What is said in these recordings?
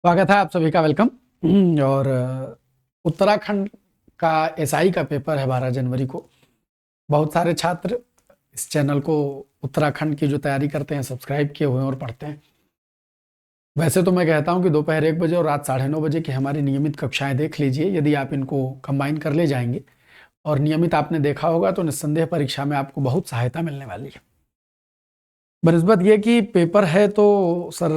स्वागत है आप सभी का, वेलकम। और उत्तराखंड का एसआई का पेपर है 12 जनवरी को। बहुत सारे छात्र इस चैनल को उत्तराखंड की जो तैयारी करते हैं सब्सक्राइब किए हुए हैं और पढ़ते हैं। वैसे तो मैं कहता हूं कि दोपहर 1 बजे और रात 9:30 बजे की हमारी नियमित कक्षाएं देख लीजिए। यदि आप इनको कंबाइन कर ले जाएंगे और नियमित आपने देखा होगा तो निस्संदेह परीक्षा में आपको बहुत सहायता मिलने वाली है। बनिस्बत ये कि पेपर है तो सर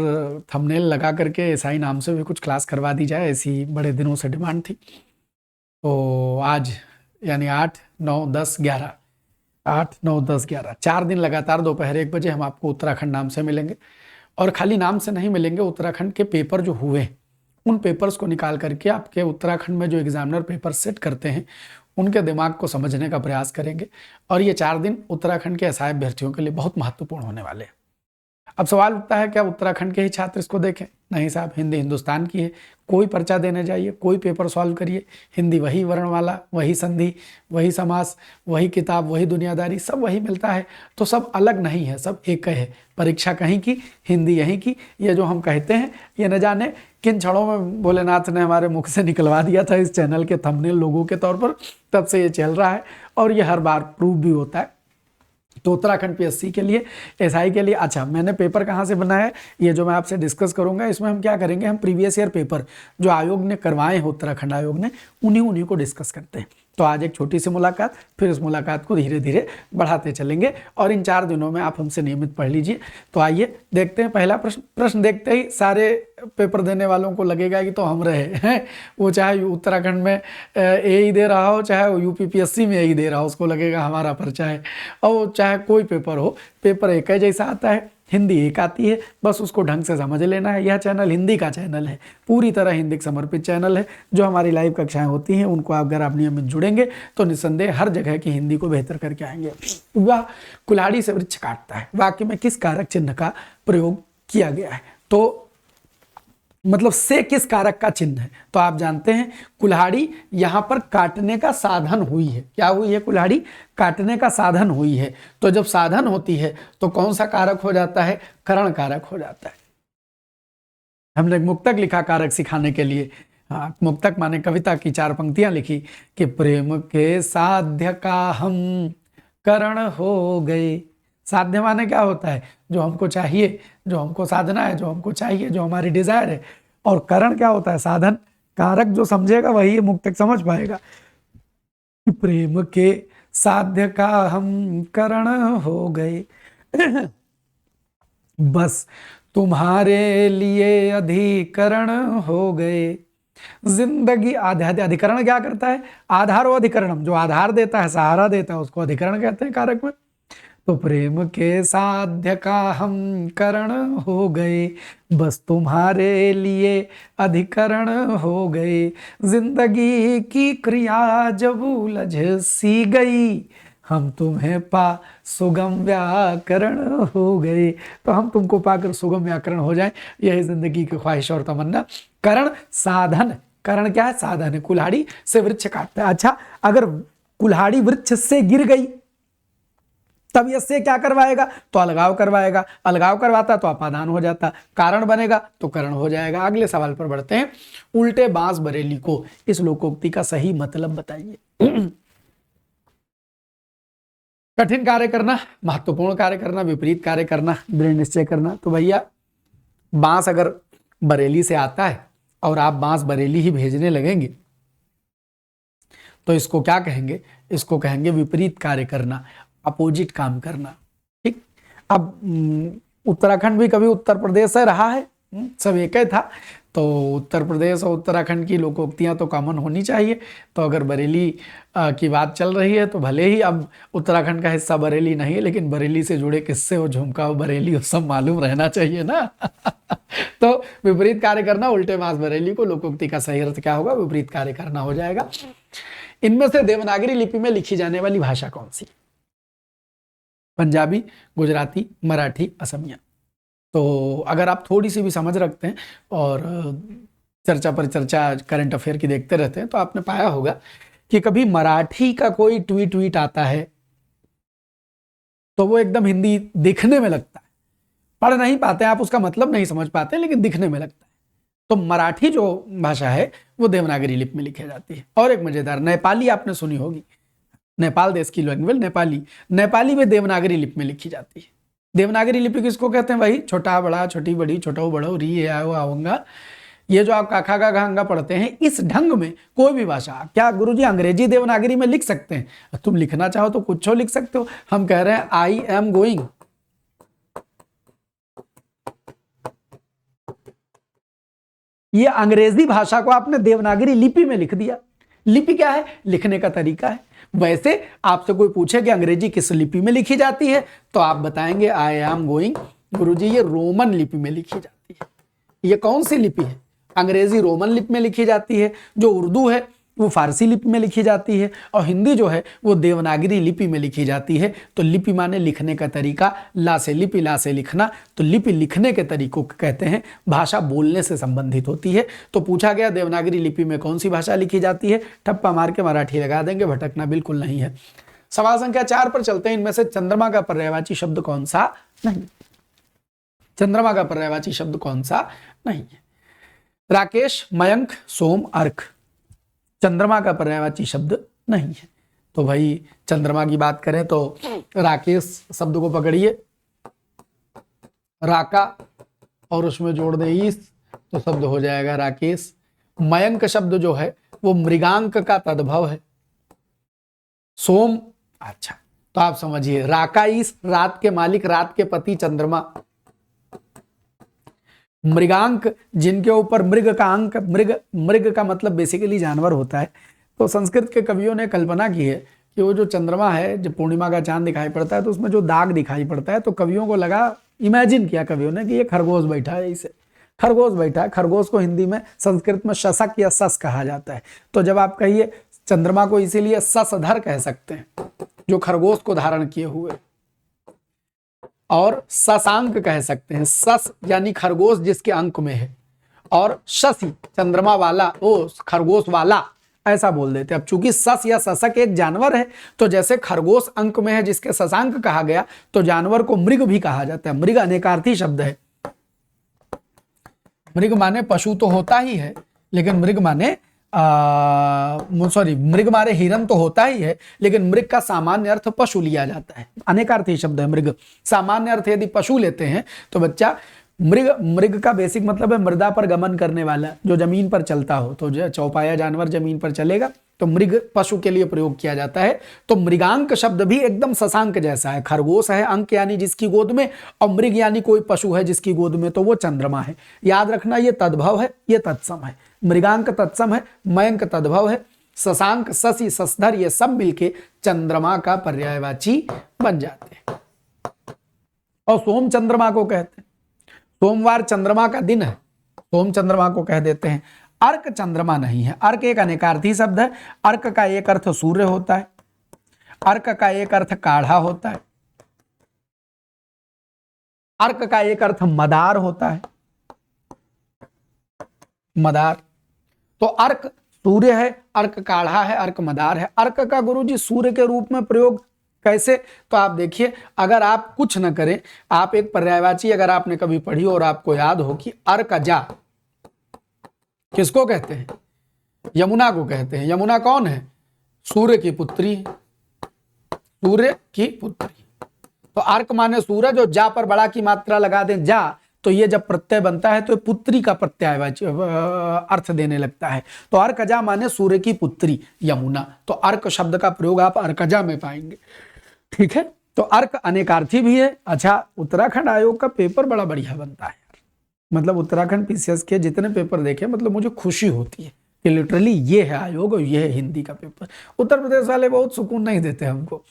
थंबनेल लगा करके एसआई नाम से भी कुछ क्लास करवा दी जाए, ऐसी बड़े दिनों से डिमांड थी। तो आज यानी 8, 9, 10, 11 8, 9, 10, 11 4 दिन लगातार दोपहर 1 बजे हम आपको उत्तराखंड नाम से मिलेंगे। और खाली नाम से नहीं मिलेंगे, उत्तराखंड के पेपर जो हुए उन पेपर्स को निकाल करके आपके उत्तराखंड में जो एग्जामिनर पेपर सेट करते हैं उनके दिमाग को समझने का प्रयास करेंगे। और ये 4 दिन उत्तराखंड के एसआई अभ्यर्थियों के लिए बहुत महत्वपूर्ण होने वाले हैं। अब सवाल उठता है क्या उत्तराखंड के ही छात्र इसको देखें? नहीं साहब, हिंदी हिंदुस्तान की है। कोई पर्चा देने जाइए, कोई पेपर सॉल्व करिए, हिंदी वही वर्णमाला, वही संधि, वही समास, वही किताब, वही दुनियादारी, सब वही मिलता है। तो सब अलग नहीं है, सब एक है। परीक्षा कहीं की, हिंदी यहीं की। ये जो हम कहते हैं ये न जाने किन क्षणों में भोलेनाथ ने हमारे मुख से निकलवा दिया था इस चैनल के थंबनेल लोगों के तौर पर, तब से ये चल रहा है और ये हर बार प्रूव भी होता है। तो उत्तराखंड पीएससी के लिए, एसआई के लिए, अच्छा मैंने पेपर कहाँ से बनाया है ये जो मैं आपसे डिस्कस करूंगा, इसमें हम क्या करेंगे, हम प्रीवियस ईयर पेपर जो आयोग ने करवाए हैं, उत्तराखंड आयोग ने, उन्हीं को डिस्कस करते हैं। तो आज एक छोटी सी मुलाकात, फिर इस मुलाकात को धीरे धीरे बढ़ाते चलेंगे और इन 4 दिनों में आप हमसे नियमित पढ़ लीजिए। तो आइए देखते हैं पहला प्रश्न देखते ही सारे पेपर देने वालों को लगेगा कि तो हम रहे हैं, वो चाहे उत्तराखंड में ए ही दे रहा हो, चाहे वो यूपीपीएससी में ए ही दे रहा हो, उसको लगेगा हमारा पर्चा है। और चाहे कोई पेपर हो, पेपर एक है जैसा आता है, हिंदी एक आती है, बस उसको ढंग से समझ लेना है। यह चैनल हिंदी का चैनल है, पूरी तरह हिंदी के समर्पित चैनल है। जो हमारी लाइव कक्षाएं होती हैं उनको अगर आप नियमित जुड़ेंगे तो निस्संदेह हर जगह की हिंदी को बेहतर करके आएंगे। वह कुल्हाड़ी से वृक्ष काटता है, वाक्य में किस कारक चिन्ह का प्रयोग किया गया है? तो मतलब से किस कारक का चिन्ह है? तो आप जानते हैं कुल्हाड़ी यहां पर काटने का साधन हुई है। क्या हुई है? कुल्हाड़ी काटने का साधन हुई है। तो जब साधन होती है तो कौन सा कारक हो जाता है? करण कारक हो जाता है। हमने एक मुक्तक लिखा कारक सिखाने के लिए। हाँ, मुक्तक माने कविता की 4 पंक्तियां लिखी कि प्रेम के साध्य का हम करण हो गए। साध्य माने क्या होता है? जो हमको चाहिए, जो हमको साधना है, जो हमको चाहिए, जो हमारी डिजायर है। और करण क्या होता है? साधन। कारक जो समझेगा वही ये मुक्तक समझ पाएगा। प्रेम के साध्य का हम करण हो गए, बस तुम्हारे लिए अधिकरण हो गए। जिंदगी अधिकरण क्या करता है? आधार व अधिकरणम, जो आधार देता है, सहारा देता है, उसको अधिकरण कहते हैं कारक में। तो प्रेम के साध्य का हम करण हो गए, बस तुम्हारे लिए अधिकरण हो गए। जिंदगी की क्रिया जब उलझ सी गई, हम तुम्हें पा सुगम व्याकरण हो गए। तो हम तुमको पाकर सुगम व्याकरण हो जाए, यही जिंदगी की ख्वाहिश और तमन्ना। करण साधन, करण क्या है? साधन है। कुल्हाड़ी से वृक्ष काटता है। अच्छा, अगर कुल्हाड़ी वृक्ष से गिर गई तब इससे क्या करवाएगा? तो अलगाव करवाएगा। अलगाव करवाता तो अपादान हो जाता, कारण बनेगा तो करण हो जाएगा। अगले सवाल पर बढ़ते हैं। उल्टे बांस बरेली को इस लोकोक्ति का सही मतलब बताइए। कठिन कार्य करना, महत्वपूर्ण कार्य करना, विपरीत कार्य करना, दृढ़ निश्चय करना। तो भैया बांस अगर बरेली से आता है और आप बांस बरेली ही भेजने लगेंगे तो इसको क्या कहेंगे? इसको कहेंगे विपरीत कार्य करना, अपोजिट काम करना। ठीक। अब उत्तराखंड भी कभी उत्तर प्रदेश से रहा है, सब एक ही था। तो उत्तर प्रदेश और उत्तराखंड की लोकोक्तियां तो कॉमन होनी चाहिए। तो अगर बरेली की बात चल रही है तो भले ही अब उत्तराखंड का हिस्सा बरेली नहीं है, लेकिन बरेली से जुड़े किस्से और झुमका और बरेली और सब मालूम रहना चाहिए ना। तो विपरीत कार्य करना, उल्टे बांस बरेली को लोकोक्ति का सही अर्थ क्या होगा? विपरीत कार्य करना हो जाएगा। इनमें से देवनागरी लिपि में लिखी जाने वाली भाषा कौन सी? पंजाबी, गुजराती, मराठी, असमिया। तो अगर आप थोड़ी सी भी समझ रखते हैं और चर्चा पर चर्चा करंट अफेयर की देखते रहते हैं तो आपने पाया होगा कि कभी मराठी का कोई ट्वीट आता है तो वो एकदम हिंदी दिखने में लगता है। पढ़ नहीं पाते आप, उसका मतलब नहीं समझ पाते, लेकिन दिखने में लगता है। तो मराठी जो भाषा है वो देवनागरी लिपि में लिखी जाती है। और एक मजेदार, नेपाली आपने सुनी होगी, नेपाल देश की लैंग्वेज नेपाली, नेपाली में देवनागरी लिपि में लिखी जाती है। देवनागरी लिपि किसको कहते हैं भाई? छोटा बड़ा, छोटी बड़ी, छोटो बड़ो, री आओ आओंगा, ये जो आप काखा का घांगा पढ़ते हैं, इस ढंग में कोई भी भाषा, क्या गुरुजी अंग्रेजी देवनागरी में लिख सकते हैं? तुम लिखना चाहो तो कुछ लिख सकते हो। हम कह रहे हैं आई एम गोइंग, ये अंग्रेजी भाषा को आपने देवनागरी लिपि में लिख दिया। लिपि क्या है? लिखने का तरीका है। वैसे आपसे कोई पूछे कि अंग्रेजी किस लिपि में लिखी जाती है, तो आप बताएंगे आई एम गोइंग, गुरुजी ये रोमन लिपि में लिखी जाती है। ये कौन सी लिपि है? अंग्रेजी रोमन लिपि में लिखी जाती है, जो उर्दू है वो फारसी लिपि में लिखी जाती है, और हिंदी जो है वो देवनागरी लिपि में लिखी जाती है। तो लिपि माने लिखने का तरीका, ला से लिपि, ला से लिखना, तो लिपि लिखने के तरीकों को कहते हैं। भाषा बोलने से संबंधित होती है। तो पूछा गया देवनागरी लिपि में कौन सी भाषा लिखी जाती है, ठप्पा मार के मराठी लगा देंगे, भटकना बिल्कुल नहीं है। सवाल संख्या 4 पर चलते हैं। इनमें से चंद्रमा का पर्यायवाची शब्द कौन सा नहीं? चंद्रमा का पर्यायवाची शब्द कौन सा नहीं है? राकेश, मयंक, सोम, अर्क, चंद्रमा का पर्यायवाची शब्द नहीं है। तो भाई चंद्रमा की बात करें तो राकेश शब्द को पकड़िए, राका और उसमें जोड़ दे ईस, तो शब्द हो जाएगा राकेश। मयंक शब्द जो है वो मृगांक का तद्भव है। सोम, अच्छा तो आप समझिए, राका ईस, रात के मालिक, रात के पति चंद्रमा। मृगांक, जिनके ऊपर मृग का अंक, मृग का मतलब बेसिकली जानवर होता है। तो संस्कृत के कवियों ने कल्पना की है कि वो जो चंद्रमा है, जब पूर्णिमा का चांद दिखाई पड़ता है तो उसमें जो दाग दिखाई पड़ता है, तो कवियों को लगा, इमेजिन किया कवियों ने कि ये खरगोश बैठा है, इसे खरगोश बैठा है। खरगोश को हिंदी में, संस्कृत में शशक या सस कहा जाता है। तो जब आप कहिए चंद्रमा को इसीलिए ससधर कह सकते हैं, जो खरगोश को धारण किए हुए, और शशांक कह सकते हैं, सस यानी खरगोश जिसके अंक में है, और शशि चंद्रमा वाला, ओ खरगोश वाला, ऐसा बोल देते। अब चूंकि सस या शशक एक जानवर है, तो जैसे खरगोश अंक में है जिसके शशांक कहा गया, तो जानवर को मृग भी कहा जाता है। मृग अनेकार्थी शब्द है। मृग माने पशु तो होता ही है, लेकिन मृग माने मृग मारे हिरन तो होता ही है, लेकिन मृग का सामान्य अर्थ पशु लिया जाता है। अनेकार्थी शब्द है मृग। सामान्य अर्थ यदि पशु लेते हैं तो बच्चा, मृग का बेसिक मतलब है मृदा पर गमन करने वाला, जो जमीन पर चलता हो। तो जो चौपाया जानवर जमीन पर चलेगा, तो मृग पशु के लिए प्रयोग किया जाता है। तो मृगांक शब्द भी एकदम शशांक जैसा है। खरगोश है अंक यानी जिसकी गोद में, और मृग यानी कोई पशु है जिसकी गोद में, तो वो चंद्रमा है। याद रखना, ये तद्भव है, ये तत्सम है। मृगांक तत्सम है, मयंक तद्भव है, शशांक, शशि, शशधर, ये सब मिलके चंद्रमा का पर्यायवाची बन जाते हैं। और सोम चंद्रमा को कहते हैं। सोमवार चंद्रमा का दिन है, सोम चंद्रमा को कह देते हैं। अर्क चंद्रमा नहीं है। अर्क एक अनेकार्थी शब्द है। अर्क का एक अर्थ सूर्य होता है, अर्क का एक अर्थ काढ़ा होता है, अर्क का एक अर्थ मदार होता है, मदार। तो अर्क सूर्य है, अर्क काढ़ा है, अर्क मदार है। अर्क का गुरुजी सूर्य के रूप में प्रयोग कैसे? तो आप देखिए, अगर आप कुछ न करें, आप एक पर्यायवाची अगर आपने कभी पढ़ी और आपको याद हो कि अर्कजा किसको कहते हैं? यमुना को कहते हैं। यमुना कौन है? सूर्य की पुत्री, सूर्य की पुत्री। तो अर्क माने सूरज, और जा पर बड़ा की मात्रा लगा दें जा, तो ये जब प्रत्यय बनता है तो पुत्री का पर्यायवाची अर्थ देने लगता है। तो अर्कजा माने सूर्य की पुत्री यमुना। तो अर्क शब्द का प्रयोग आप अर्कजा में पाएंगे। ठीक है, तो अर्क अनेकार्थी भी है। अच्छा, उत्तराखंड आयोग का पेपर बड़ा बढ़िया बनता है यार। मतलब उत्तराखंड पीसीएस के जितने पेपर देखे, मतलब मुझे खुशी होती है कि लिटरली ये है आयोग और ये है हिंदी का पेपर। उत्तर प्रदेश वाले बहुत सुकून नहीं देते हमको,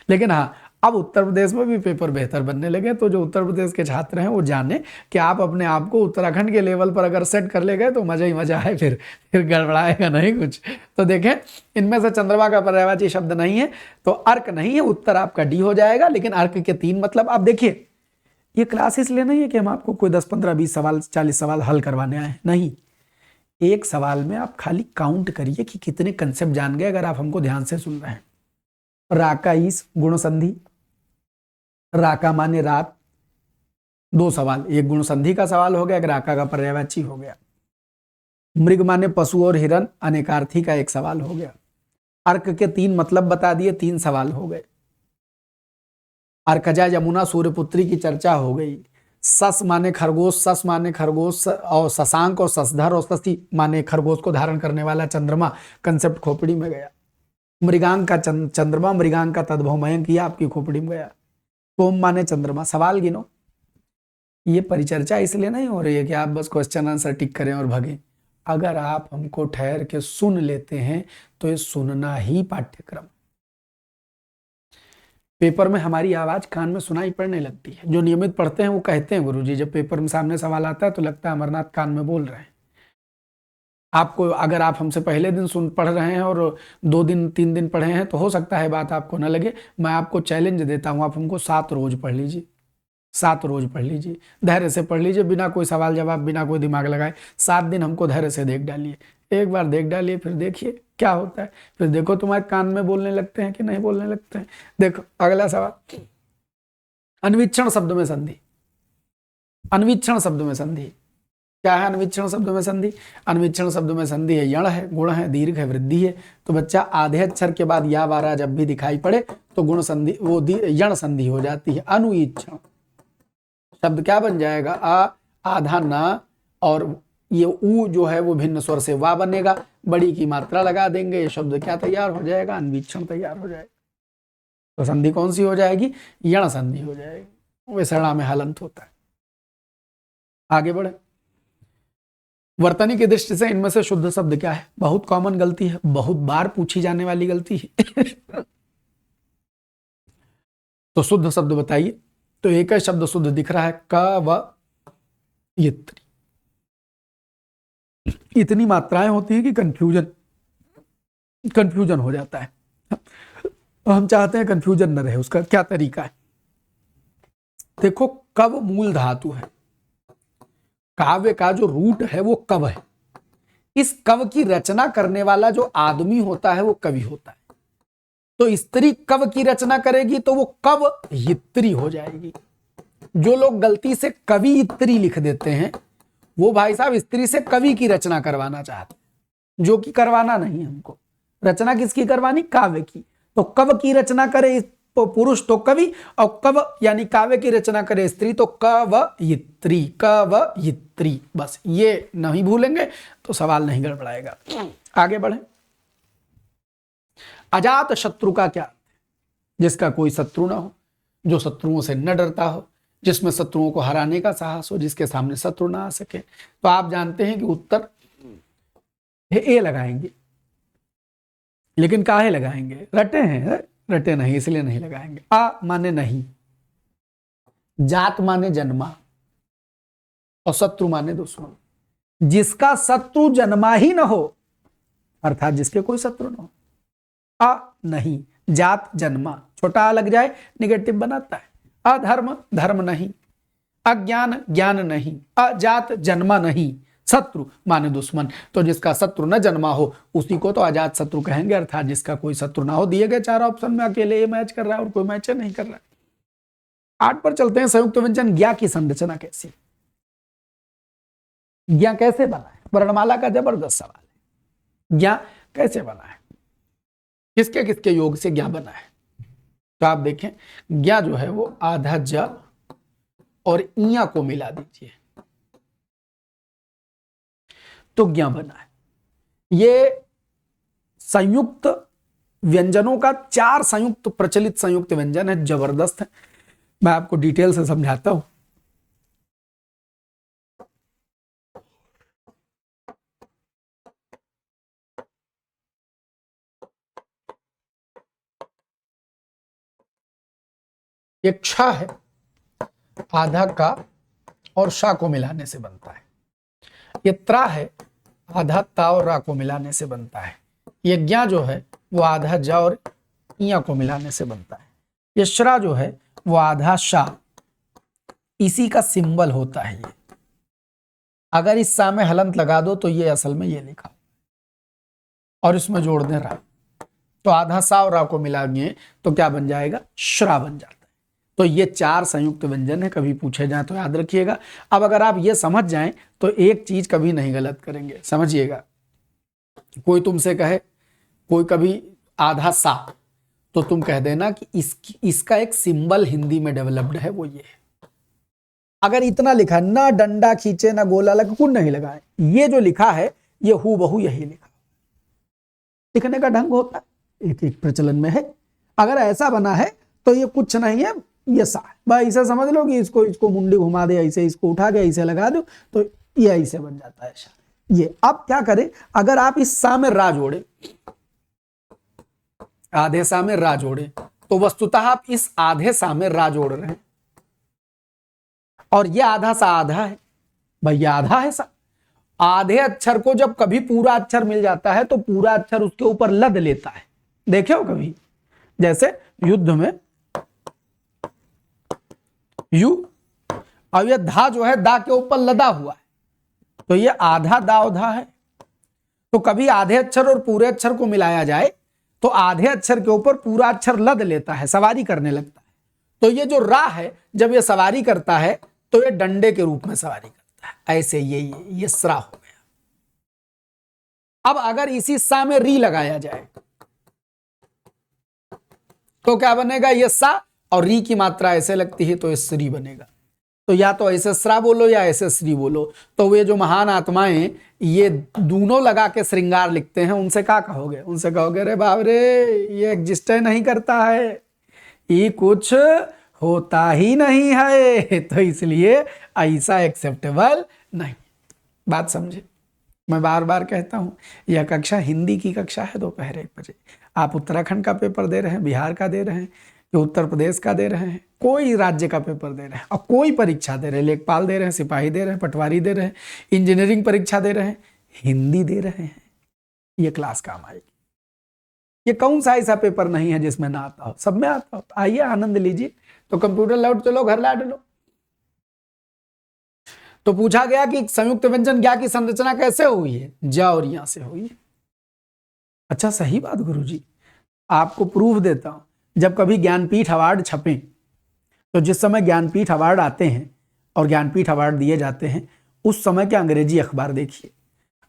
लेकिन हाँ, अब उत्तर प्रदेश में भी पेपर बेहतर बनने लगे। तो जो उत्तर प्रदेश के छात्र हैं वो जाने कि आप अपने आप को उत्तराखंड के लेवल पर अगर सेट कर ले गए तो मजा ही मजा है, फिर गड़बड़ाएगा नहीं कुछ। तो देखें, इनमें से चंद्रमा का पर्यायवाची शब्द नहीं है, तो अर्क नहीं है। उत्तर आपका डी हो जाएगा। लेकिन अर्क के 3 मतलब। आप देखिए, ये क्लास इसलिए नहीं है कि हम आपको कोई 10, 15, 20 सवाल, 40 सवाल हल करवाने आए, नहीं। एक सवाल में आप खाली काउंट करिए कि कितने कंसेप्ट जान गए, अगर आप हमको ध्यान से सुन रहे हैं। राका ईस गुण संधि, राका माने रात, 2 सवाल, एक गुण संधि का सवाल हो गया, एक राका का पर्यायवाची हो गया। मृग माने पशु और हिरन अनेकार्थी का एक सवाल हो गया। अर्क के 3 मतलब बता दिए, 3 सवाल हो गए। अर्कजा यमुना सूर्यपुत्री की चर्चा हो गई। सस माने खरगोश, सस माने खरगोश और शशांक और ससधर और शशि माने खरगोश को धारण करने वाला चंद्रमा, कंसेप्ट खोपड़ी में गया। मृगांक का चंद्रमा, मृगांक का तद्भवमयंक, ये आपकी खोपड़ी में गया। सोम माने चंद्रमा। सवाल गिनो। ये परिचर्चा इसलिए नहीं हो रही है कि आप बस क्वेश्चन आंसर टिक करें और भगें। अगर आप हमको ठहर के सुन लेते हैं तो ये सुनना ही पाठ्यक्रम। पेपर में हमारी आवाज कान में सुनाई पड़ने लगती है। जो नियमित पढ़ते हैं वो कहते हैं, गुरुजी जब पेपर में सामने सवाल आता है तो लगता है अमरनाथ कान में बोल रहे हैं। आपको अगर आप हमसे पहले दिन सुन पढ़ रहे हैं और 2 दिन 3 दिन पढ़े हैं तो हो सकता है बात आपको न लगे। मैं आपको चैलेंज देता हूं, आप हमको 7 रोज पढ़ लीजिए, 7 रोज पढ़ लीजिए, धैर्य से पढ़ लीजिए, बिना कोई सवाल जवाब, बिना कोई दिमाग लगाए। 7 दिन हमको धैर्य से देख डालिए। एक बार देख डालिए, फिर देखिए क्या होता है। फिर देखो तुम्हारे कान में बोलने लगते हैं कि नहीं बोलने लगते हैं। देखो अगला सवाल, अन्वीक्षण शब्द में संधि। अन्वीक्षण शब्द में संधि क्या है? अन्वीक्षण शब्द में संधि, अन्वीक्षण शब्द में संधि है यण है, गुण है, दीर्घ है, वृद्धि है। तो बच्चा आधे अक्षर के बाद या वारा जब भी दिखाई पड़े तो गुण संधि, वो यण संधि हो जाती है। अनुईक्षण शब्द क्या बन जाएगा? आ, आधा न, और ये ऊ जो है वो भिन्न स्वर से वा बनेगा। बड़ी की मात्रा लगा देंगे, ये शब्द क्या तैयार हो जाएगा? अन्वीक्षण तैयार हो जाएगा। तो संधि कौन सी हो जाएगी? यण संधि हो जाएगी। विसर्णा में हलंत होता है। आगे बढ़े। वर्तनी की दृष्टि से इनमें से शुद्ध शब्द क्या है? बहुत कॉमन गलती है, बहुत बार पूछी जाने वाली गलती है। तो शुद्ध शब्द बताइए। तो एक ही शब्द शुद्ध दिख रहा है, कवयित्री। इतनी मात्राएं होती है कि कंफ्यूजन हो जाता है। हम चाहते हैं कंफ्यूजन न रहे। उसका क्या तरीका है? देखो, कव मूल धातु है। काव्य का जो रूट है वो कव है। इस कव की रचना करने वाला जो आदमी होता है वो कवि होता है। तो स्त्री कव की रचना करेगी तो वो कवयित्री हो जाएगी। जो लोग गलती से कवियित्री लिख देते हैं वो भाई साहब स्त्री से कवि की रचना करवाना चाहते हैं, जो कि करवाना नहीं। हमको रचना किसकी करवानी? काव्य की। तो कव की रचना करे तो पुरुष तो कवि, और कव यानी काव्य की रचना करे स्त्री तो कवयित्री, कवयित्री। बस ये नहीं भूलेंगे तो सवाल नहीं गड़बड़ाएगा। आगे बढ़े। अजात शत्रु का क्या? जिसका कोई शत्रु ना हो, जो शत्रुओं से न डरता हो, जिसमें शत्रुओं को हराने का साहस हो, जिसके सामने शत्रु ना आ सके। तो आप जानते हैं कि उत्तर ए लगाएंगे, लेकिन काहे लगाएंगे? रटे हैं? रटे नहीं, इसलिए नहीं लगाएंगे। आ माने नहीं, जात माने जन्मा, और शत्रु माने दुश्मन। जिसका शत्रु जन्मा ही ना हो, अर्थात जिसके कोई शत्रु ना हो। आ नहीं, जात जन्मा, छोटा आ लग जाए निगेटिव बनाता है। अधर्म धर्म नहीं, अज्ञान ज्ञान नहीं, अजात जन्मा नहीं, शत्रु माने दुश्मन। तो जिसका शत्रु न जन्मा हो उसी को तो अजात शत्रु कहेंगे, अर्थात जिसका कोई शत्रु ना हो। दिए गए 4 ऑप्शन में अकेले ये मैच कर रहा है और कोई मैच नहीं कर रहा है। 8 पर चलते हैं। संयुक्त व्यंजन ज्ञा की संरचना कैसी? ज्ञा कैसे बना है? वर्णमाला का जबरदस्त सवाल है। ज्ञा कैसे बना है? किसके किसके योग से ज्ञा बना है? तो आप देखें, ज्ञा जो है वो आधा ज और इया को मिला दीजिए तो ज्ञा बना है। ये संयुक्त व्यंजनों का 4 संयुक्त प्रचलित संयुक्त व्यंजन है, जबरदस्त है। मैं आपको डिटेल से समझाता हूं। एक क्ष है, आधा का और शा को मिलाने से बनता है। ये त्रा है, आधा ता और रा को मिलाने से बनता है। ये ज्ञा जो है वो आधा जा और इया को मिलाने से बनता है। ये श्रा जो है वो आधा शा, इसी का सिंबल होता है। ये अगर इस सा में हलंत लगा दो तो ये असल में ये लिखा और इसमें जोड़ दें रा, तो आधा सा और रा को मिलाएंगे तो क्या बन जाएगा? श्रा बन जाता है। तो ये 4 संयुक्त व्यंजन है, कभी पूछे जाए तो याद रखिएगा। अब अगर आप ये समझ जाएं तो एक चीज कभी नहीं गलत करेंगे, समझिएगा। कोई तुमसे कहे, कोई कभी आधा सा, तो तुम कह देना कि इसका एक सिंबल हिंदी में डेवलप्ड है, वो ये है। अगर इतना लिखा, ना डंडा खींचे ना गोला लगा, कुछ नहीं लगाए, ये जो लिखा है ये हूबहू यही लिखा। लिखने का ढंग होता है, एक एक प्रचलन में है। अगर ऐसा बना है तो ये कुछ नहीं है, ये सा है। भाई ऐसा समझ लो कि इसको मुंडी घुमा दे ऐसे, इसको उठा के ऐसे लगा दो तो ये ऐसे बन जाता है सा। ये अब क्या करें, अगर आप इस सा में रा जोड़े, आधे सा में रा जोड़े, तो वस्तुतः आप इस आधे सा में रा जोड़ रहे हैं, और ये आधा सा आधा है, भैया आधा है सा। आधे अक्षर को जब कभी पूरा अक्षर मिल जाता है तो पूरा अक्षर उसके ऊपर लद लेता है, देखे हो कभी? जैसे युद्ध में यू, अब ये धा जो है दा के ऊपर लदा हुआ है, तो ये आधा दावधा है। तो कभी आधे अक्षर और पूरे अक्षर को मिलाया जाए तो आधे अक्षर के ऊपर पूरा अक्षर लद लेता है, सवारी करने लगता है। तो ये जो रा है, जब ये सवारी करता है तो ये डंडे के रूप में सवारी करता है, ऐसे ये सरा हो गया। अब अगर इसी सा में री लगाया जाए तो क्या बनेगा? ये सा और री की मात्रा ऐसे लगती है तो ये श्री बनेगा। तो या तो ऐसे स्रा बोलो या ऐसे श्री बोलो। तो वे जो महान आत्माएं ये दोनों लगा के श्रृंगार लिखते हैं, उनसे क्या कहोगे? उनसे कहोगे अरे बाप रे, ये एग्जिस्ट नहीं करता है, ये कुछ होता ही नहीं है, तो इसलिए ऐसा एक्सेप्टेबल नहीं। बात समझे? मैं बार बार कहता हूं, यह कक्षा हिंदी की कक्षा है, दोपहर 1 बजे। आप उत्तराखंड का पेपर दे रहे हैं, बिहार का दे रहे हैं, उत्तर प्रदेश का दे रहे हैं, कोई राज्य का पेपर दे रहे हैं, और कोई परीक्षा दे रहे हैं, लेखपाल दे रहे हैं, सिपाही दे रहे हैं, पटवारी दे रहे हैं, इंजीनियरिंग परीक्षा दे रहे हैं, हिंदी दे रहे हैं, ये क्लास काम आएगी। ये कौन सा ऐसा पेपर नहीं है जिसमें ना आता हो? सब में आता हो। आइए आनंद लीजिए। तो कंप्यूटर लौट चलो, घर ला डालो। तो पूछा गया कि संयुक्त व्यंजन ज्ञा की संरचना कैसे हुई है? जा और या से हुई है। अच्छा, सही बात गुरुजी, आपको प्रूफ देता हूं। जब कभी ज्ञानपीठ अवार्ड छपे, तो जिस समय ज्ञानपीठ अवार्ड आते हैं और ज्ञानपीठ अवार्ड दिए जाते हैं, उस समय के अंग्रेजी अखबार देखिए।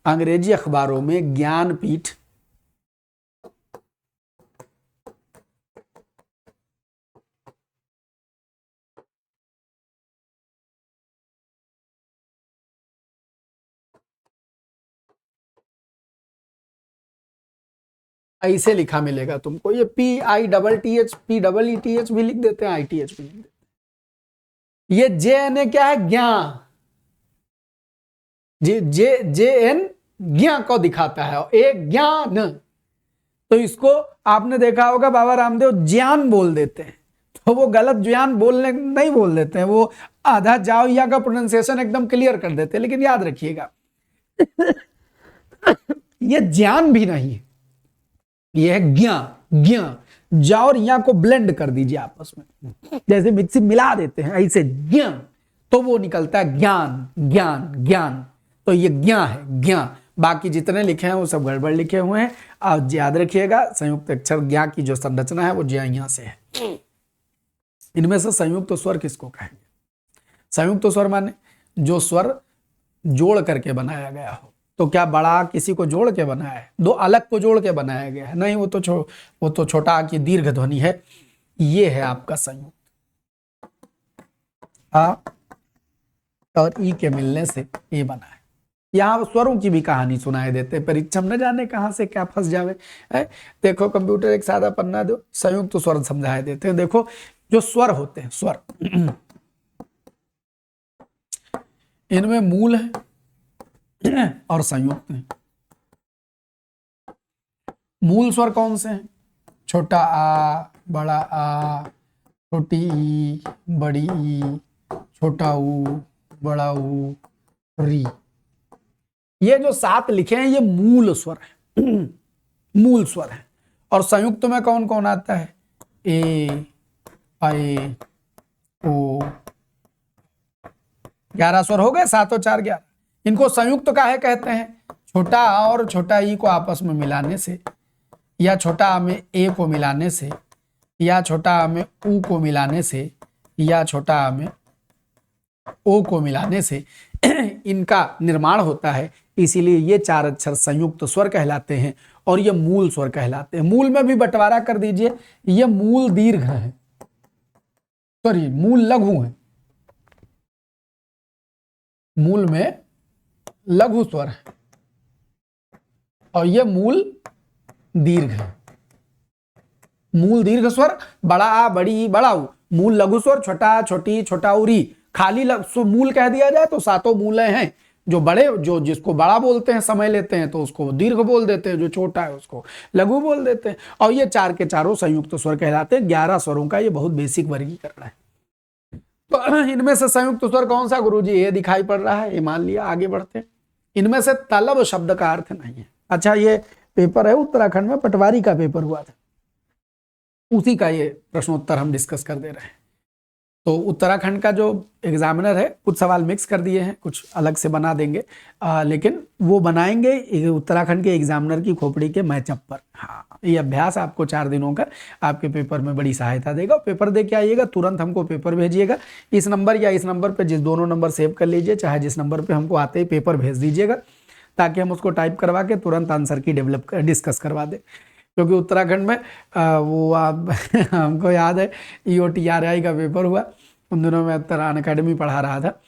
अंग्रेजी अखबारों में ज्ञानपीठ ऐसे लिखा मिलेगा तुमको। ये PITTH, PEETH भी लिख देते हैं, ITH भी लिख देते हैं। ये JN क्या है? ज्ञा। JN ज्ञा को दिखाता है, एक ज्ञान। तो इसको आपने देखा होगा बाबा रामदेव ज्ञान बोल देते हैं, तो वो गलत ज्ञान बोलने नहीं बोल देते हैं, वो आधा जाओ या का प्रोनाउंसिएशन एकदम क्लियर कर देते हैं। लेकिन याद रखिएगा ये ज्ञान भी नहीं है, ये है ज्ञान। ज्ञान जा और या को ब्लेंड कर दीजिए आपस में, जैसे मिक्सी मिला देते हैं ऐसे ज्ञान, तो वो निकलता है ज्ञान। ज्ञान ज्ञान, तो ये ज्ञा है, ज्ञा। बाकी जितने लिखे हैं वो सब गड़बड़ लिखे हुए हैं। और याद रखिएगा, संयुक्त अक्षर ज्ञा की जो संरचना है वो ज्या यहाँ से है। इनमें से संयुक्त स्वर किसको कहेंगे? संयुक्त स्वर माने जो स्वर जोड़ करके बनाया गया हो। तो क्या बड़ा किसी को जोड़ के बनाया है? दो अलग को जोड़ के बनाया गया है? नहीं, वो तो छोटा की दीर्घ ध्वनि है। ये है आपका संयुक्त, आ और ई के मिलने से ये बना है। यहाँ स्वरों की भी कहानी सुनाए देते हैं, परीक्षा में न जाने कहां से क्या फंस जावे। देखो कंप्यूटर एक सादा पन्ना दो, संयुक्त स्वर समझाए देते हैं। देखो जो स्वर होते हैं, स्वर इनमें मूल है और संयुक्त है। मूल स्वर कौन से हैं? छोटा आ, बड़ा आ, छोटी ई, बड़ी ई, छोटा ऊ, बड़ा ऊ, री। ये जो 7 लिखे हैं ये मूल स्वर है, मूल स्वर है। और संयुक्त में कौन कौन आता है? ए, आई, ओ। 11 स्वर हो गए, 7 और 4 11। इनको संयुक्त काहे कहते हैं? छोटा आ और छोटा ई को आपस में मिलाने से, या छोटा आ में ए को मिलाने से, या छोटा आ में ऊ को मिलाने से, या छोटा आ में ओ को मिलाने से इनका निर्माण होता है, इसीलिए ये 4 अक्षर संयुक्त स्वर कहलाते हैं और ये मूल स्वर कहलाते हैं। मूल में भी बंटवारा कर दीजिए, ये मूल दीर्घ है, सॉरी मूल लघु है, मूल में लघु स्वर है और ये मूल दीर्घ है। मूल दीर्घ स्वर बड़ा आ, बड़ी ई, बड़ा ऊ। मूल लघु स्वर छोटा, छोटी, छोटा उरी। खाली मूल कह दिया जाए तो 7 मूलें हैं। जो बड़े, जो जिसको बड़ा बोलते हैं, समय लेते हैं, तो उसको दीर्घ बोल देते हैं, जो छोटा है उसको लघु बोल देते हैं। और ये 4 के चारों संयुक्त स्वर कहलाते हैं। 11 स्वरों का ये बहुत बेसिक वर्गीकरण है। तो इनमें से संयुक्त स्वर कौन सा गुरुजी? ये दिखाई पड़ रहा है, ये मान लिया। आगे बढ़ते हैं। इनमें से तलब शब्द का अर्थ नहीं है। अच्छा, ये पेपर है उत्तराखंड में, पटवारी का पेपर हुआ था, उसी का ये प्रश्नोत्तर हम डिस्कस कर दे रहे हैं। तो उत्तराखंड का जो एग्जामिनर है, कुछ सवाल मिक्स कर दिए हैं, कुछ अलग से बना देंगे, लेकिन वो बनाएंगे उत्तराखंड के एग्जामिनर की खोपड़ी के मैचअप पर। हाँ, ये अभ्यास आपको 4 दिनों का आपके पेपर में बड़ी सहायता देगा। पेपर दे के आइएगा, तुरंत हमको पेपर भेजिएगा। इस नंबर या इस नंबर पर, जिस दोनों नंबर सेव कर लीजिए, चाहे जिस नंबर पर हमको आते ही पेपर भेज दीजिएगा, ताकि हम उसको टाइप करवा के तुरंत आंसर की डिस्कस करवा दें। क्योंकि उत्तराखंड में वो आप हमको याद है EOTRI का पेपर हुआ, उन दिनों में उत्तराखंड अकेडमी पढ़ा रहा था।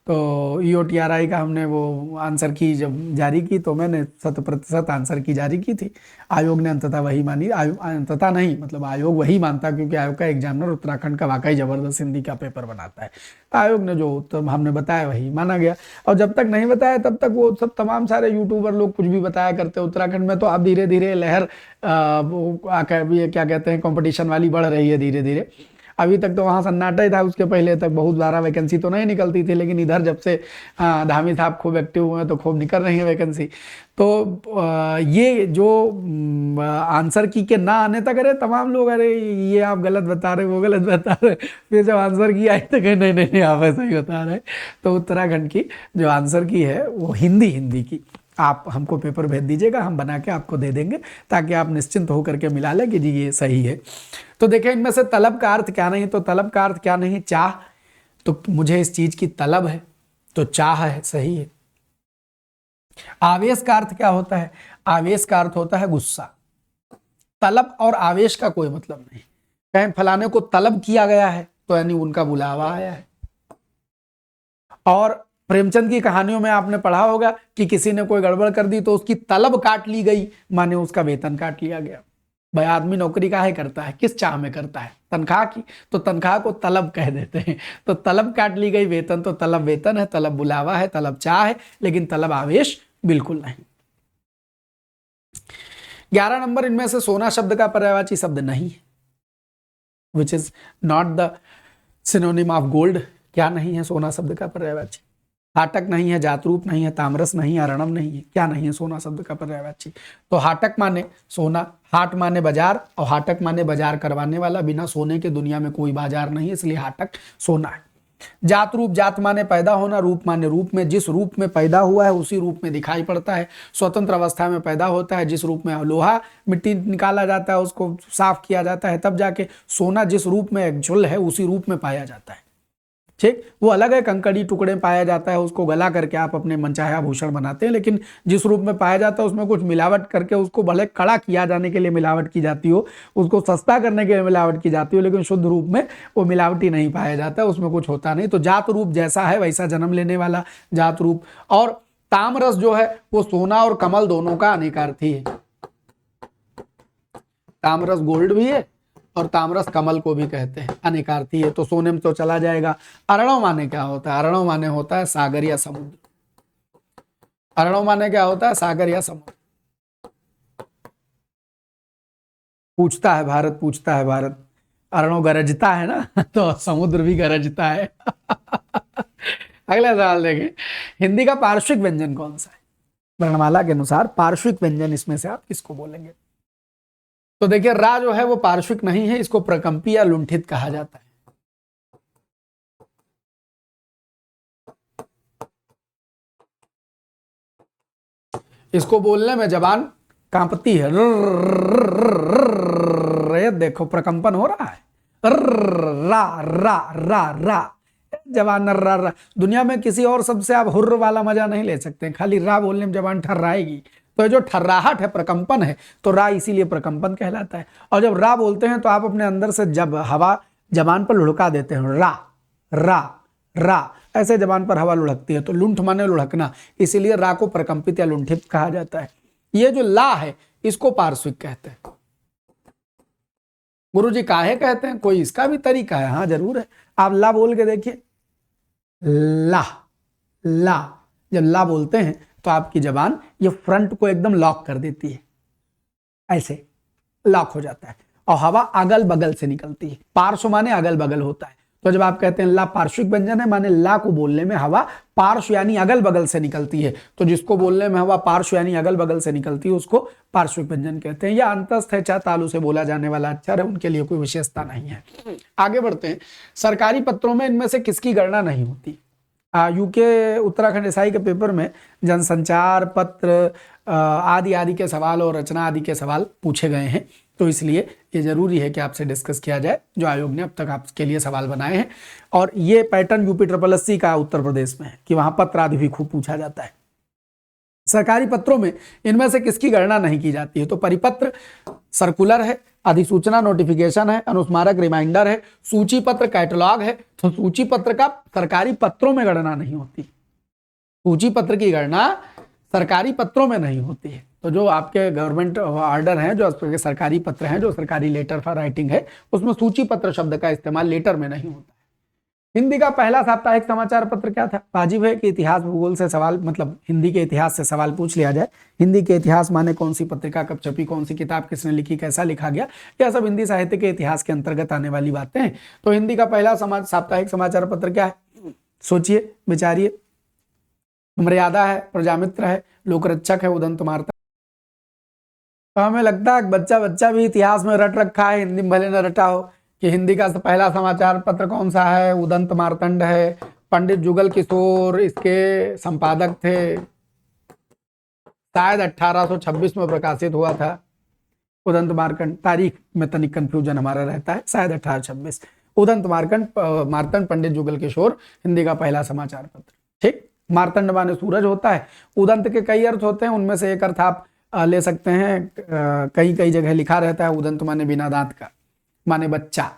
तो EOTRI का हमने वो आंसर की जब जारी की, तो मैंने 100% आंसर की जारी की थी। आयोग ने अंततः वही मानी, अंततः नहीं, मतलब आयोग वही मानता, क्योंकि आयोग का एग्जामिनर उत्तराखंड का वाकई जबरदस्त हिंदी का पेपर बनाता है। तो आयोग ने जो उत्तर हमने बताया वही माना गया। और जब तक नहीं बताया तब तक वो सब तमाम सारे यूट्यूबर लोग कुछ भी बताया करते उत्तराखंड में। तो अब धीरे धीरे लहर क्या कहते हैं, कॉम्पिटिशन वाली बढ़ रही है धीरे धीरे। अभी तक तो वहाँ सन्नाटा ही था, उसके पहले तक बहुत 12 वैकेंसी तो नहीं निकलती थी, लेकिन इधर जब से धामी साहब खूब एक्टिव हुए हैं तो खूब निकल रही है वैकेंसी। तो ये जो आंसर की के ना आने तक, अरे तमाम लोग, अरे ये आप गलत बता रहे, वो गलत बता रहे, फिर जब आंसर की आई तो कहे नहीं नहीं नहीं आप ऐसा ही बता रहे। तो उत्तराखंड की जो आंसर की है वो हिंदी की, आप हमको पेपर भेज दीजिएगा, हम बना के आपको दे देंगे, ताकि आप निश्चिंत होकर के मिला लें कि जी ये सही है। तो देखें, इनमें से तलब का अर्थ क्या नहीं, तो तलब का अर्थ क्या नहीं, चाह। तो मुझे इस चीज की तलब है, तो चाह है, सही है। आवेश का अर्थ क्या होता है? आवेश का अर्थ होता है गुस्सा। तलब और आवेश का कोई मतलब नहीं। कहीं फलाने को तलब किया गया है, तो यानी उनका बुलावा आया है। और प्रेमचंद की कहानियों में आपने पढ़ा होगा कि किसी ने कोई गड़बड़ कर दी तो उसकी तलब काट ली गई, माने उसका वेतन काट लिया गया। भाई आदमी नौकरी काहे करता है, किस चाह में करता है? तनख्वाह की। तो तनख्वाह को तलब कह देते हैं। तो तलब काट ली गई, वेतन तो तलब वेतन है, तलब बुलावा है, तलब चाह है, लेकिन तलब आवेश बिल्कुल नहीं। 11 नंबर, इनमें से सोना शब्द का पर्यायवाची शब्द नहीं है, which is not the synonym of gold. क्या नहीं है सोना शब्द का पर्यायवाची? हाटक नहीं है, जातरूप नहीं है, तामरस नहीं है, अर्णव नहीं है। क्या नहीं है सोना शब्द का पर्यायवाची? तो हाटक माने सोना, हाट माने बाजार, और हाटक माने बाजार करवाने वाला। बिना सोने के दुनिया में कोई बाजार नहीं है, इसलिए हाटक सोना है। जात रूप, जात माने पैदा होना, रूप माने रूप में, जिस रूप में पैदा हुआ है उसी रूप में दिखाई पड़ता है। स्वतंत्र अवस्था में पैदा होता है, जिस रूप में लोहा मिट्टी निकाला जाता है, उसको साफ किया जाता है, तब जाके सोना जिस रूप में एक्चुअल है उसी रूप में पाया जाता है। ठीक, वो अलग है, कंकड़ी टुकड़े पाया जाता है, उसको गला करके आप अपने मनचाहे आभूषण बनाते हैं, लेकिन जिस रूप में पाया जाता है उसमें कुछ मिलावट करके उसको भले कड़ा किया जाने के लिए मिलावट की जाती हो, उसको सस्ता करने के लिए मिलावट की जाती हो, लेकिन शुद्ध रूप में वो मिलावटी नहीं पाया जाता है, उसमें कुछ होता नहीं। तो जात रूप जैसा है वैसा जन्म लेने वाला जात रूप। और ताम्रस जो है वो सोना और कमल दोनों का अनेकार्थी है। ताम्रस गोल्ड भी है और ताम्रस कमल को भी कहते हैं, अनेकार्थी है, तो सोने में तो चला जाएगा। अर्णव माने क्या होता है? अर्णव माने होता है सागर या समुद्र। अर्णव माने क्या होता है? सागर या समुद्र। पूछता है भारत, पूछता है भारत, अर्णव गरजता है ना, तो समुद्र भी गरजता है। अगला सवाल देखें, हिंदी का पार्श्विक व्यंजन कौन सा है? वर्णमाला के अनुसार पार्श्विक व्यंजन इसमें से आप किसको बोलेंगे? तो देखिए, रा जो है वो पार्श्विक नहीं है, इसको प्रकंपी या लुंठित कहा जाता है। इसको बोलने में जबान कांपती है, देखो प्रकंपन हो रहा है, रा रा रा रा, जबान रा रा। दुनिया में किसी और शब्द से आप हुर्र वाला मजा नहीं ले सकते, खाली रा बोलने में जबान ठर्राएगी। तो जो ठर्राहट है, प्रकंपन है, तो रा इसीलिए प्रकंपन कहलाता है। और जब रा बोलते हैं तो आप अपने अंदर से जब हवा जबान पर लुढ़का देते हैं, रा रा रा, ऐसे जबान पर हवा लुढ़कती है, तो लुंठ माने लुढ़कना, इसीलिए रा को प्रकंपित या लुंठित कहा जाता है। ये जो ला है इसको पार्श्विक कहते हैं। गुरुजी काहे कहते हैं, कोई इसका भी तरीका है? हाँ जरूर है। आप ला बोल के देखिए, ला ला, जब ला बोलते हैं तो आपकी जबान ये फ्रंट को एकदम लॉक कर देती है, ऐसे लॉक हो जाता है, और हवा अगल बगल से निकलती है। पार्श्व माने अगल बगल होता है, तो जब आप कहते हैं ला पार्श्विक व्यंजन है, माने ला को बोलने में हवा पार्श्व यानी अगल बगल से निकलती है। तो जिसको बोलने में हवा पार्श्व यानी अगल बगल से निकलती है उसको पार्श्विक व्यंजन कहते हैं। या अंतस्थ है, चाहे तालु से बोला जाने वाला अक्षर है, उनके लिए कोई विशेषता नहीं है। आगे बढ़ते हैं। सरकारी पत्रों में इनमें से किसकी गणना नहीं होती? यूके उत्तराखंड एसआई के पेपर में जनसंचार, पत्र आदि आदि के सवाल और रचना आदि के सवाल पूछे गए हैं, तो इसलिए ये जरूरी है कि आपसे डिस्कस किया जाए, जो आयोग ने अब तक आपके लिए सवाल बनाए हैं। और ये पैटर्न यूपी SSSC का उत्तर प्रदेश में है कि वहां पत्र आदि भी खूब पूछा जाता है। सरकारी पत्रों में इनमें से किसकी गणना नहीं की जाती है? तो परिपत्र सर्कुलर है, अधिसूचना नोटिफिकेशन है, अनुस्मारक रिमाइंडर है, सूची पत्र कैटलॉग है। तो सूची पत्र का सरकारी पत्रों में गणना नहीं होती, सूची पत्र की गणना सरकारी पत्रों में नहीं होती है। तो जो आपके गवर्नमेंट ऑर्डर हैं, जो सरकारी पत्र हैं, जो सरकारी लेटर फॉर राइटिंग है, उसमें सूची पत्र शब्द का इस्तेमाल लेटर में नहीं होता है। हिंदी का पहला साप्ताहिक समाचार पत्र क्या था? वाजिब है कि इतिहास भूगोल से सवाल, मतलब हिंदी के इतिहास से सवाल पूछ लिया जाए। हिंदी के इतिहास माने कौन सी पत्रिका कब छपी, कौन सी किताब किसने लिखी, कैसा लिखा गया, यह सब हिंदी साहित्य के इतिहास के अंतर्गत आने वाली बातें हैं। तो हिंदी का पहला साप्ताहिक समाचार पत्र क्या है? सोचिए, विचारिए। मर्यादा है, प्रजामित्र है, लोकरक्षक है, उदंत वार्ता। तो हमें लगता है बच्चा भी इतिहास में रट रखा है, हिंदी में भले न रटा हो, कि हिंदी का पहला समाचार पत्र कौन सा है? उदंत मार्तंड है। पंडित जुगल किशोर इसके संपादक थे, शायद 1826 में प्रकाशित हुआ था उदंत मार्तंड। तारीख में तनिक कंफ्यूजन हमारा रहता है, शायद 1826। उदंत मार्तंड पंडित जुगल किशोर, हिंदी का पहला समाचार पत्र। ठीक। मार्तंड माने सूरज होता है। उदंत के कई अर्थ होते हैं, उनमें से एक अर्थ आप ले सकते हैं, कई जगह लिखा रहता है उदंत माने बिना दांत का, माने बच्चा,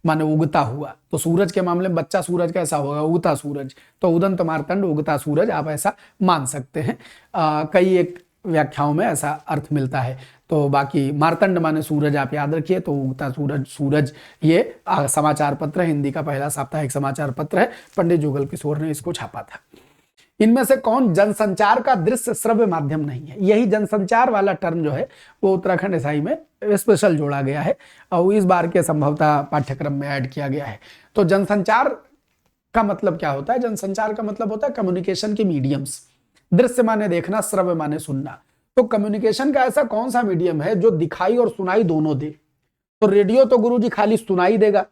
माने उगता हुआ। तो सूरज के मामले में बच्चा सूरज कैसा होगा? उगता सूरज। तो उदंत मार्तंड, उगता सूरज, आप ऐसा मान सकते हैं। कई एक व्याख्याओं में ऐसा अर्थ मिलता है। तो बाकी मार्तंड माने सूरज आप याद रखिए, तो उगता सूरज ये समाचार पत्र हिंदी का पहला साप्ताहिक समाचार पत्र है। पंडित जुगल किशोर ने इसको छापा था। इनमें से कौन जनसंचार का दृश्य श्रव्य माध्यम नहीं है? यही जनसंचार वाला टर्म जो है वो उत्तराखंड एसआई में स्पेशल जोड़ा गया है और इस बार के संभवतः पाठ्यक्रम में ऐड किया गया है। तो जनसंचार का मतलब क्या होता है? जनसंचार का मतलब होता है कम्युनिकेशन के मीडियम्स। दृश्य माने देखना, श्रव्य माने सुनना। तो कम्युनिकेशन का ऐसा कौन सा मीडियम है जो दिखाई और सुनाई दोनों दे? तो रेडियो तो गुरुजी खाली सुनाई देगा,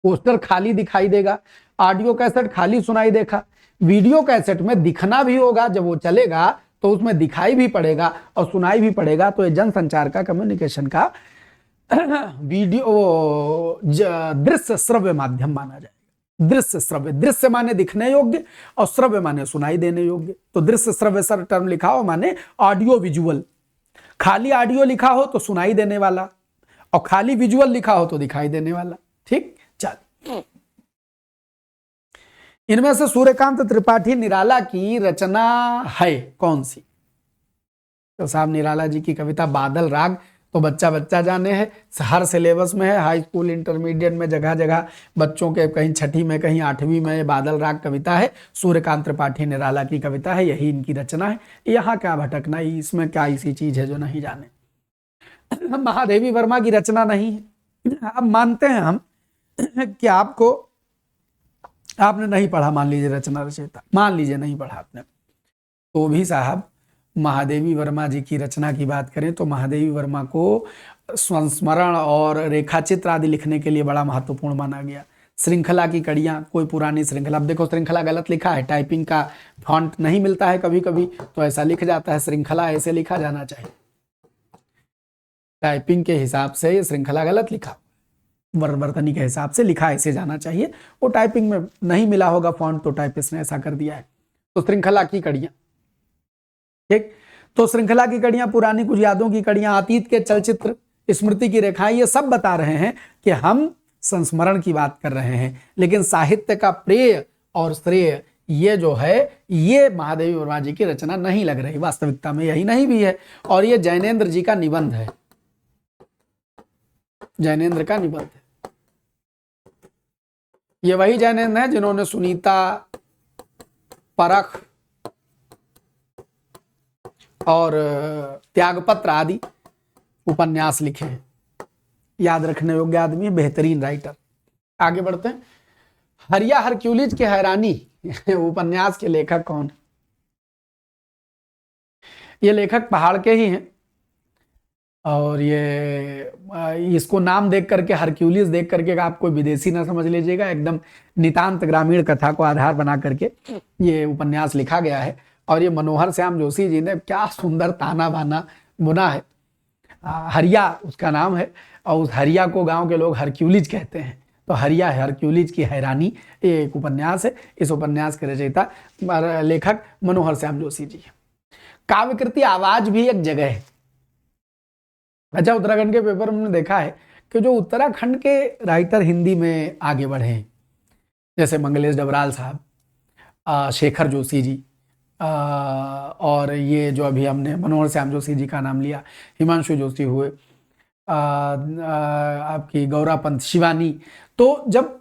पोस्टर खाली दिखाई देगा, ऑडियो कैसेट खाली सुनाई देखा, वीडियो कैसेट में दिखना भी होगा, जब वो चलेगा तो उसमें दिखाई भी पड़ेगा और सुनाई भी पड़ेगा। तो ये जनसंचार का, कम्युनिकेशन का वीडियो दृश्य श्रव्य माध्यम माना जाएगा। दृश्य श्रव्य, दृश्य माने दिखने योग्य और श्रव्य माने सुनाई देने योग्य। तो दृश्य श्रव्य सर टर्म लिखा हो माने ऑडियो विजुअल। खाली ऑडियो लिखा हो तो सुनाई देने वाला, और खाली विजुअल लिखा हो तो दिखाई देने वाला। ठीक, चल। इनमें से सूर्यकांत त्रिपाठी निराला की रचना है कौन सी? तो साहब निराला जी की कविता बादल राग तो बच्चा जाने है, हर सिलेबस में है, हाई स्कूल इंटरमीडिएट में जगह जगह बच्चों के, कहीं छठी में कहीं 8वीं में बादल राग कविता है। सूर्यकांत त्रिपाठी निराला की कविता है, यही इनकी रचना है। यहाँ क्या भटकना, इसमें क्या ऐसी चीज है जो नहीं जाने? महादेवी वर्मा की रचना नहीं है। अब मानते हैं हम कि आपने नहीं पढ़ा, मान लीजिए रचना रचयिता, मान लीजिए नहीं पढ़ा आपने, तो भी साहब महादेवी वर्मा जी की रचना की बात करें तो महादेवी वर्मा को संस्मरण और रेखाचित्र आदि लिखने के लिए बड़ा महत्वपूर्ण माना गया। श्रृंखला की कड़ियाँ, कोई पुरानी श्रृंखला, अब देखो श्रृंखला गलत लिखा है, टाइपिंग का फॉन्ट नहीं मिलता है कभी कभी, तो ऐसा लिख जाता है, श्रृंखला ऐसे लिखा जाना चाहिए। टाइपिंग के हिसाब से ये श्रृंखला गलत लिखा। वर्तनी के हिसाब से लिखा ऐसे जाना चाहिए। वो टाइपिंग में नहीं मिला होगा फॉन्ट, तो टाइपिस्ट ने ऐसा कर दिया है। तो श्रृंखला की कड़ियां, ठीक। तो श्रृंखला की कड़ियां, पुरानी कुछ यादों की कड़ियां, अतीत के चलचित्र, स्मृति की रेखाएं, ये सब बता रहे हैं कि हम संस्मरण की बात कर रहे हैं। लेकिन साहित्य का प्रेय और श्रेय ये जो है, ये महादेवी वर्मा जी की रचना नहीं लग रही, वास्तविकता में यही नहीं भी है। और ये जैनेन्द्र जी का निबंध है, जैनेन्द्र का निबंध है। ये वही जैनेन्द्र है जिन्होंने सुनीता, परख और त्यागपत्र आदि उपन्यास लिखे हैं। याद रखने योग्य आदमी है, बेहतरीन राइटर। आगे बढ़ते हैं। हरिया हरक्यूलिज की हैरानी उपन्यास के लेखक कौन है? ये लेखक पहाड़ के ही हैं, और ये इसको नाम देख करके, हरक्यूलिस देख करके आप कोई विदेशी ना समझ लीजिएगा। एकदम नितांत ग्रामीण कथा को आधार बना करके ये उपन्यास लिखा गया है। और ये मनोहर श्याम जोशी जी ने क्या सुंदर ताना बाना बुना है। हरिया उसका नाम है, और उस हरिया को गांव के लोग हरक्यूलिज कहते हैं। तो हरिया हरक्यूलिज की हैरानी ये एक उपन्यास है। इस उपन्यास के रचयिता लेखक मनोहर श्याम जोशी जी है। काव्यकृति आवाज भी एक जगह है। अच्छा, उत्तराखंड के पेपर में हमने देखा है कि जो उत्तराखंड के राइटर हिंदी में आगे बढ़े हैं, जैसे मंगलेश डबराल साहब, शेखर जोशी जी, और ये जो अभी हमने मनोहर श्याम जोशी जी का नाम लिया, हिमांशु जोशी हुए, आपकी गौरा पंत, शिवानी। तो जब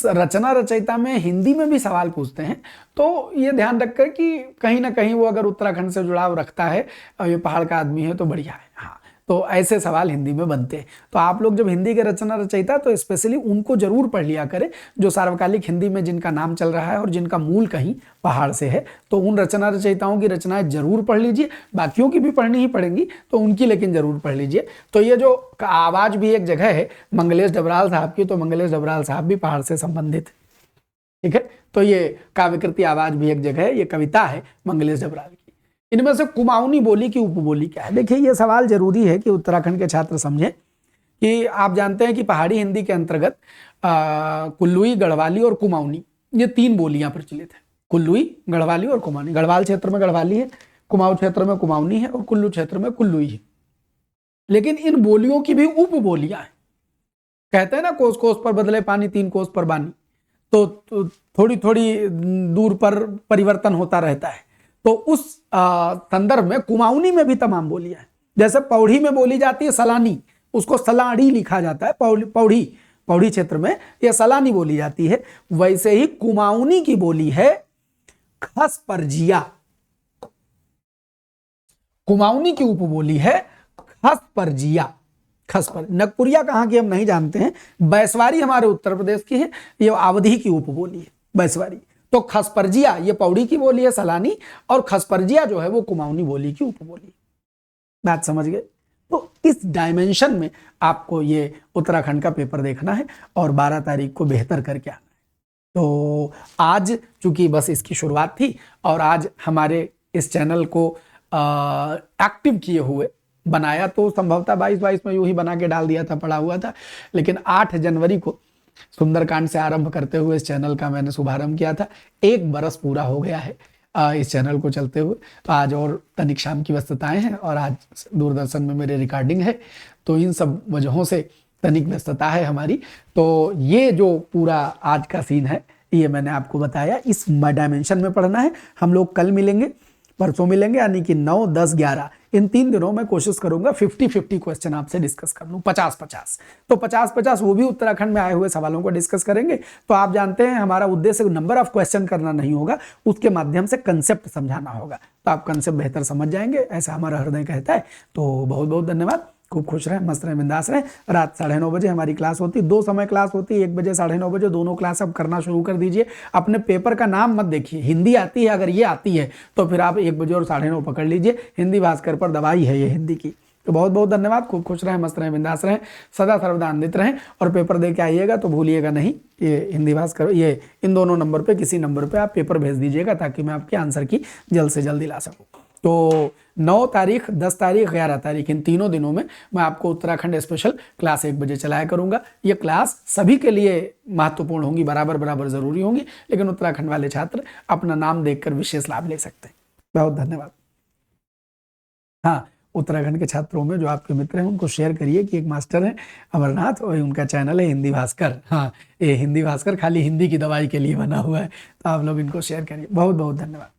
रचना रचयिता में हिंदी में भी सवाल पूछते हैं तो ये ध्यान रखकर कि कहीं ना कहीं वो अगर उत्तराखंड से जुड़ाव रखता है और ये पहाड़ का आदमी है तो बढ़िया है। हाँ, तो ऐसे सवाल हिंदी में बनते हैं। तो आप लोग जब हिंदी के रचना रचयिता, तो स्पेशली उनको जरूर पढ़ लिया करें जो सार्वकालिक हिंदी में जिनका नाम चल रहा है और जिनका मूल कहीं पहाड़ से है। तो उन रचना रचयिताओं की रचनाएं जरूर पढ़ लीजिए। बाकियों की भी पढ़नी ही पड़ेंगी, तो उनकी लेकिन जरूर पढ़ लीजिए। तो ये जो आवाज भी एक जगह है मंगलेश डबराल साहब की, तो मंगलेश डबराल साहब भी पहाड़ से संबंधित है, ठीक है। तो ये काव्यकृति आवाज भी एक जगह है, ये कविता है मंगलेश डबराल की। इनमें से कुमाऊनी बोली की उपबोली क्या है? देखिए, ये सवाल जरूरी है कि उत्तराखंड के छात्र समझें कि आप जानते हैं कि पहाड़ी हिंदी के अंतर्गत कुल्लुई, गढ़वाली और कुमाऊनी, ये 3 बोलियां प्रचलित है। कुल्लुई, गढ़वाली और कुमाऊनी। गढ़वाल क्षेत्र में गढ़वाली है, कुमाऊं क्षेत्र में कुमाऊनी है, और कुल्लू क्षेत्र में कुल्लुई है। लेकिन इन बोलियों की भी उपबोलियां हैं। कहते हैं ना, कोस कोस पर बदले पानी, 3 कोस पर बानी। तो थोड़ी थोड़ी दूर पर परिवर्तन होता रहता है। तो उस संदर्भ में कुमाऊनी में भी तमाम बोलियां हैं। जैसे पौड़ी में बोली जाती है सलानी, उसको सलाड़ी लिखा जाता है। पौड़ी क्षेत्र में यह सलानी बोली जाती है। वैसे ही कुमाऊनी की बोली है खसपरजिया। कुमाऊनी की उपबोली है खसपरजिया। खसपर, नगपुरिया कहाँ की हम नहीं जानते हैं। बैसवारी हमारे उत्तर प्रदेश की है, ये अवधी की उपबोली है बैसवारी। तो खसपरजिया ये पौड़ी की बोली है, सलानी, और खसपरजिया जो है वो कुमाऊनी बोली की उपबोली। बात समझ गए? तो इस डायमेंशन में आपको ये उत्तराखंड का पेपर देखना है और 12 तारीख को बेहतर करके आना है। तो आज चूंकि बस इसकी शुरुआत थी, और आज हमारे इस चैनल को एक्टिव किए हुए बनाया, तो संभवतः 22 में यूं ही बना के डाल दिया था, पड़ा हुआ था। लेकिन 8 जनवरी को सुंदरकांड से आरंभ करते हुए इस चैनल का मैंने शुभारंभ किया था। 1 बरस पूरा हो गया है इस चैनल को चलते हुए। तो आज और तनिक शाम की व्यस्तताएं हैं, और आज दूरदर्शन में मेरे रिकॉर्डिंग है, तो इन सब वजहों से तनिक व्यस्तता है हमारी। तो ये जो पूरा आज का सीन है, ये मैंने आपको बताया। इस डायमेंशन में पढ़ना है। हम लोग कल मिलेंगे, परसों मिलेंगे, यानी कि 9, 10, 11 इन 3 दिनों में कोशिश करूंगा 50-50 क्वेश्चन आपसे डिस्कस कर लूं, 50-50। तो 50-50 वो भी उत्तराखंड में आए हुए सवालों को डिस्कस करेंगे। तो आप जानते हैं हमारा उद्देश्य नंबर ऑफ क्वेश्चन करना नहीं होगा, उसके माध्यम से कंसेप्ट समझाना होगा। तो आप कंसेप्ट बेहतर समझ जाएंगे, ऐसा हमारा हृदय कहता है। तो बहुत बहुत धन्यवाद। खूब खुश रहें, मस्त रहें, बिंदास रहें। रात 9:30 बजे हमारी क्लास होती, 2 समय क्लास होती, 1 बजे, 9:30 बजे, दोनों क्लास अब करना शुरू कर दीजिए। अपने पेपर का नाम मत देखिए, हिंदी आती है, अगर ये आती है तो फिर आप 1 बजे और 9:30 पकड़ लीजिए। हिंदी भास्कर पर दवाई है ये हिंदी की। तो बहुत बहुत धन्यवाद। खूब खुश रहें, मस्त रहें, बिंदास रहें, सदा सर्वदा आनंदित रहें। और पेपर दे के आइएगा तो भूलिएगा नहीं, ये हिंदी भास्कर, ये इन दोनों नंबर पे, किसी नंबर पे आप पेपर भेज दीजिएगा, ताकि मैं आपके आंसर की जल्द से जल्द दिला सकूँ। तो 9 तारीख, 10 तारीख, 11 तारीख, इन तीनों दिनों में मैं आपको उत्तराखंड स्पेशल क्लास 1 बजे चलाया करूंगा। ये क्लास सभी के लिए महत्वपूर्ण होंगी, बराबर बराबर ज़रूरी होंगी, लेकिन उत्तराखंड वाले छात्र अपना नाम देखकर विशेष लाभ ले सकते हैं। बहुत धन्यवाद। हाँ, उत्तराखंड के छात्रों में जो आपके मित्र हैं उनको शेयर करिए कि एक मास्टर हैं अमरनाथ, और उनका चैनल है हिंदी भास्कर। हाँ, ये हिंदी भास्कर खाली हिंदी की दवाई के लिए बना हुआ है, तो आप लोग इनको शेयर करिए। बहुत बहुत धन्यवाद।